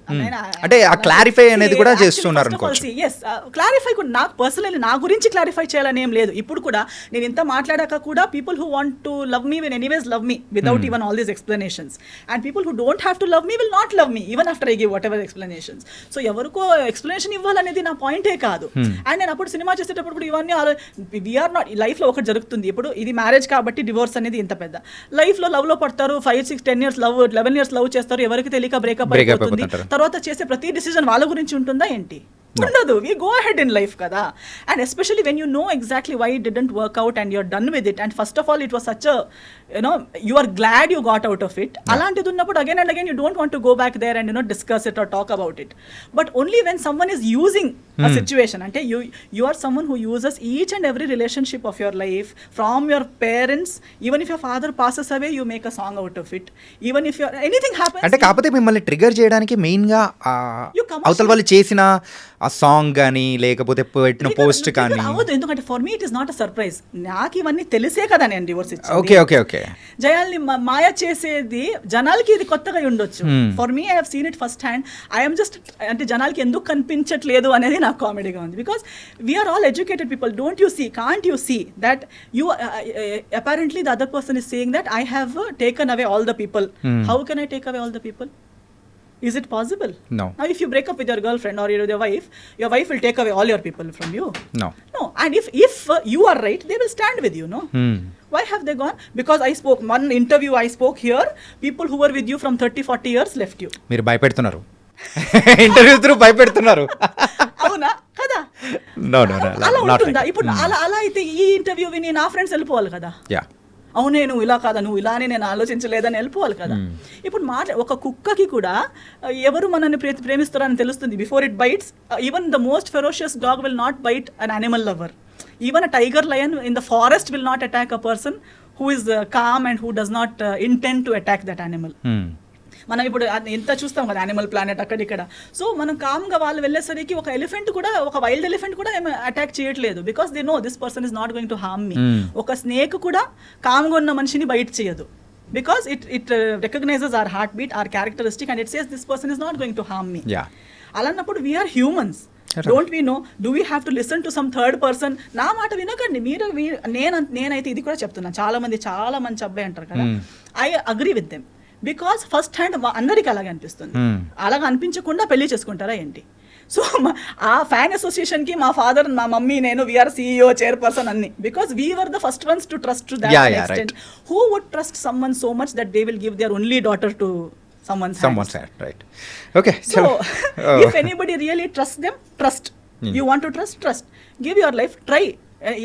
అంటే ఆ క్లారిఫై అనేది కూడా చేస్తున్నారు అనుకోవచ్చు. ఎస్ క్లారిఫై కూడా నాకు పర్సనల్లీ నా గురించి క్లారిఫై చేయాలని ఏం లేదు. ఇప్పుడు కూడా నేను ఇంత మాట్లాడాక కూడా people who want to love me will anyways love me without even all these explanations, and people who don't have to love me will not love me even after I give what ever explanations. So ఎవరికో explanation ఇవ్వాలనేది నా పాయింటే కాదు. And నేను అప్పుడు cinema చేసేటప్పుడు కూడా ఇవన్నీ వీఆర్ నాట్, లైఫ్లో ఒకటి జరుగుతుంది. ఇప్పుడు ఇది మ్యారేజ్ కాబట్టి డివోర్స్ అనేది ఇంత పెద్ద, లైఫ్లో లవ్లో పడతారు, 5, 6, 10 years లవ్, 11 years లవ్ చేస్తారు, ఎవరికి తెలియక బ్రేకప్ అయిపోతుంది. తర్వాత చేసే ప్రతి డిసిజన్ వాళ్ళ గురించి ఉంటుందా ఏంటి? ఉండదు. We go ahead in life కదా. And especially when you know exactly why it didn't work out and you're done with it, and first of all it was such you are glad you got out of it. అలాంటిది ఉన్నప్పుడు again and again you don't want to go back there and discuss it or talk about it. But only when someone is using a situation, అంటే you are someone who uses each and every relationship of your life from your parents. Even if your father passes away, you make a song out of it. Even if anything happens, అంటే కాకపోతే మిమ్మల్ని trigger చేయడానికి మెయిన్గా అవతల వాళ్ళు చేసిన ఆ song కానీ లేకపోతే పెట్టిన పోస్ట్ కానీ అవదు. ఎందుకంటే for me it is not a surprise. నాకు ఇవన్నీ తెలిసే కదా నేను డివోర్స్ ఇచ్చింది. ఓకే ఓకే ఓకే జయాల్ని మాయ చేసేది జనాలకి ఇది కొత్తగా ఉండొచ్చు. For me I have seen it first hand. I'm just అంటే జనాలకి ఎందుకు కనిపించట్లేదు అనేది నాకు కామెడీగా ఉంది. Because we're all educated people. Don't you see, can't you see that you apparently the other person is saying that I have taken away all the people. How can I take away all the people? Is it possible? No. Now if you break up with your girlfriend or your wife will take away all your people from you. No. And if you are right, they will stand with you, no? Why have they gone? Because I spoke one interview I spoke here, people who were with you from 30-40 years left you. మీరు భయపెడుతున్నారు, interview through భయపెడుతున్నారు. అవునా కదా? No, అలా ఉంటుందా? ఇప్పుడు అలా అయితే ఈ interview విని నా ఫ్రెండ్స్ వెళ్ళిపోవాలి కదా. యా, అవునే నువ్వు ఇలా కాదా, నువ్వు ఇలానే నేను ఆలోచించలేదని వెళ్ళిపోవాలి కదా. ఇప్పుడు ఒక కుక్కకి కూడా ఎవరు మనల్ని ప్రేమిస్తారని తెలుస్తుంది before it bites. Even the most ferocious dog will not bite an animal lover. Even a tiger lion in the forest will not attack a person who is calm and who does not intend to attack that animal. మనం ఇప్పుడు ఎంత చూస్తాం కదా animal planet అక్కడిక్కడ. So మనం కామ్గా వాళ్ళు వెళ్ళేసరికి ఒక ఎలిఫెంట్ కూడా, ఒక వైల్డ్ ఎలిఫెంట్ కూడా ఏమి అటాక్ చేయట్లేదు because they know this person is not going to harm me. ఒక స్నేక్ కూడా కామ్గా ఉన్న మనిషిని బైట్ చేయదు because it recognises our heart beat, our characteristic, and it says this person is not going to harm me. అలాన్నప్పుడు we're humans. Don't we know, do we have to listen to some third person? నా మాట వినకండి మీరు. నేనైతే ఇది కూడా చెప్తున్నా, చాలా మంచి అబ్బాయి అంటారు కదా, I agree with them. Because first hand అందరికీ అలాగే అనిపిస్తుంది. అలాగ అనిపించకుండా పెళ్లి చేసుకుంటారా ఏంటి? సో ఆ ఫ్యాన్ అసోసియేషన్కి మా ఫాదర్, మా మమ్మీ, నేను వీఆర్ CEO, చైర్పర్సన్ అన్ని. Because we were the first ones to trust to that extent. Who would trust someone so much that they will give their only daughter to someone's Someone's hands. hand, right. Okay. So, Oh. if anybody really trusts them, trust. You want to trust. Give your life, try.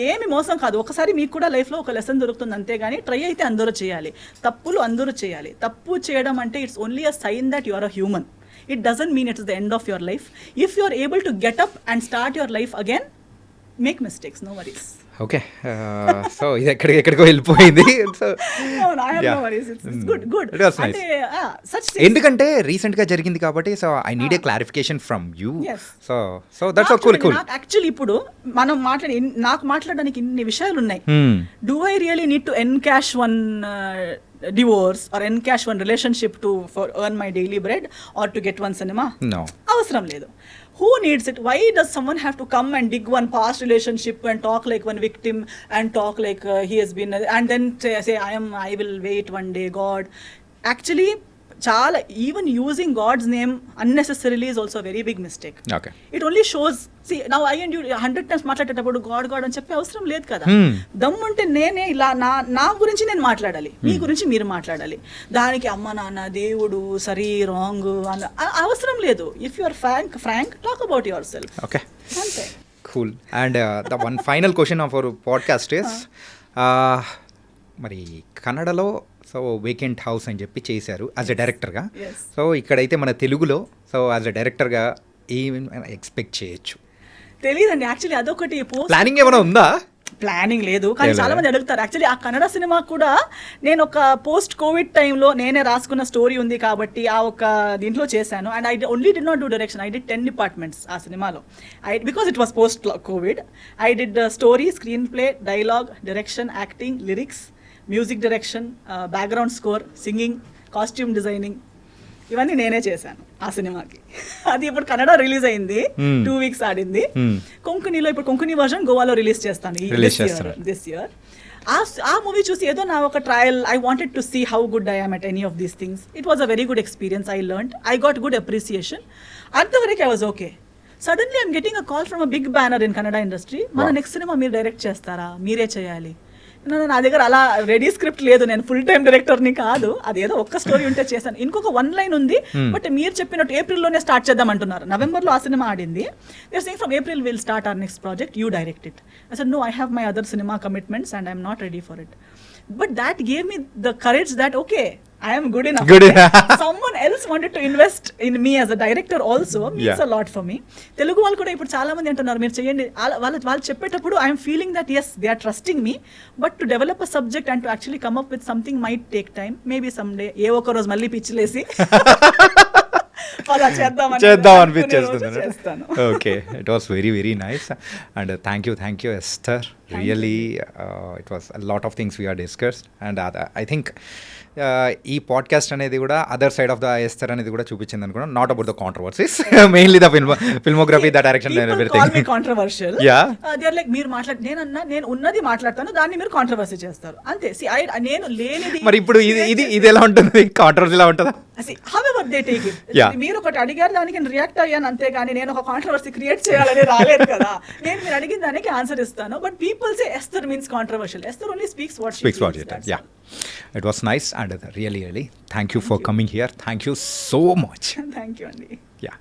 ఏమి మోసం కాదు. ఒకసారి మీకు కూడా లైఫ్లో ఒక lesson దొరుకుతుంది అంతేగాని ట్రై అయితే అందరూ చేయాలి, తప్పులు అందరూ చేయాలి. తప్పు చేయడం అంటే it's only a sign that you are a human. It doesn't mean it's the end of your life. If you are able to get up and start your life again, make mistakes, no worries. Okay so ఇది ఎక్కడికో వెళ్ళిపోయింది. So No, I have no worries. It's good. It was nice. అంటే such things. ఎందుకంటే రీసెంట్గా జరిగింది కాబట్టి so I need a clarification from you. Yes. So that's cool. నాకు actually ఇప్పుడు మనం నాకు మాట్లాడడానికి ఇన్ని విషయాలు ఉన్నాయి. Do I really need to encash one divorce or encash one relationship for earn my daily bread or to get one cinema? No. అవసరం లేదు. Who needs it? Why does someone have to come and dig one past relationship and talk like one victim and talk like he has been and then say I will wait one day God? Actually, చాలా even using God's name unnecessarily is also a very big mistake. Okay. It only shows, see now I and you 100 times మాట్లాడేటప్పుడు God అని చెప్పే అవసరం లేదు కదా. దమ్ముంటే నేనే ఇలా నా గురించి నేను మాట్లాడాలి, మీ గురించి మీరు మాట్లాడాలి. దానికి అమ్మ నాన్న దేవుడు సరి రాంగ్ అవసరం లేదు. If you are frank talk about yourself. Okay, అంతే. Cool. And the one final question of our podcast is మరి కన్నడలో సో వేకెంట్ హౌస్ అని చెప్పి చేశారు యాజ్ ఎ డైరెక్టర్గా. Yes. సో ఇక్కడైతే మన తెలుగులో సో యాజ్ ఎ డైరెక్టర్గా ఏమైనా ఎక్స్పెక్ట్ చేయొచ్చు? తెలియదండి యాక్చువల్లీ అదొకటి ప్లానింగ్ ఏమైనా ఉందా? ప్లానింగ్ లేదు, కానీ చాలా మంది అడుగుతారు. యాక్చువల్లీ ఆ కన్నడ సినిమా కూడా నేను ఒక పోస్ట్ కోవిడ్ టైంలో నేనే రాసుకున్న స్టోరీ ఉంది కాబట్టి ఆ ఒక దీంట్లో చేశాను. And I only did not do direction, I did 10 departments ఆ సినిమాలో. Because it was post Covid. I did story, screen play, dialogue, direction, acting, lyrics, music direction, background score, singing, costume designing, ఇవన్నీ నేనే చేశాను ఆ సినిమాకి. అది ఇప్పుడు Kannada release అయింది, 2 weeks ఆడింది. కొంకణిలో ఇప్పుడు కొంకణి వర్షన్ గోవాలో రిలీజ్ చేస్తాను దిస్ ఇయర్. ఆ మూవీ చూసి ఏదో నా ఒక trial, I wanted to see how good I am at any of these things. It was a very good experience. I learned, I got good appreciation. అంతవరకు I was okay. Suddenly I'm getting a call from a big banner in Kannada industry. మన next సినిమా మీరు direct చేస్తారా, మీరే చేయాలి. నా దగ్గర అలా రెడీ స్క్రిప్ట్ లేదు, నేను ఫుల్ టైం డైరెక్టర్ని కాదు. అదేదో ఒక్క స్టోరీ ఉంటే చేశాను. ఇంకొక 1 line ఉంది, బట్ మీరు చెప్పినట్టు ఏప్రిల్లోనే స్టార్ట్ చేద్దాం అంటున్నారు. నవంబర్లో ఆ సినిమా ఆడింది. They saying from April will start our next project, you direct it. I said no, I have my other cinema commitments and I'm not ready for it. But that gave me the courage that okay, I am good enough. Someone else wanted to invest in me as a director also means a lot for me. Telugu వాళ్ళు కూడా ఇప్పుడు చాలా మంది అంటున్నారు మీరు చేయండి. వాళ్ళు చెప్పేటప్పుడు I am feeling that yes, they are trusting me, but to develop a subject and to actually come up with something might take time. Maybe someday ఏ ఒక్క రోజు మళ్ళీ పిచ్చిలేసి చేద్దాం అనిపించేస్తుంది. Okay, it was very very nice and thank you Esther. Really it was a lot of things we are discussed and I think ఈ podcast అనేది కూడా other side of the Esther అనేది కూడా చూపించింది అనుకున్నా. Not about the controversies, mainly the filmography, the direction, everything. Controversial they are like మీరు నేను ఉన్నది మాట్లాడతాను, దాన్ని మీరు కాంట్రవర్సీ చేస్తారు అంతే. నేను లేనిది. మరి ఇప్పుడు ఇది ఎలా ఉంటుంది, కాంట్రవర్సీ ఎలా ఉంటుందా? however they take it. మీరు ఒకటి అడిగారు, దానికి నేను రియాక్ట్ అయ్యాను అంతేగాని నేను ఒక కాంట్రవర్సీ క్రియేట్ చేయాలని రాలేదు కదా. నేను మీరు అడిగిన దానికి ఆన్సర్ ఇస్తాను. But people say ఎస్థర్ means controversial. ఎస్థర్ only speaks what she feels. Yeah, it was nice and really thank you for coming here. Thank you so much. Thank you, Andy. Yeah.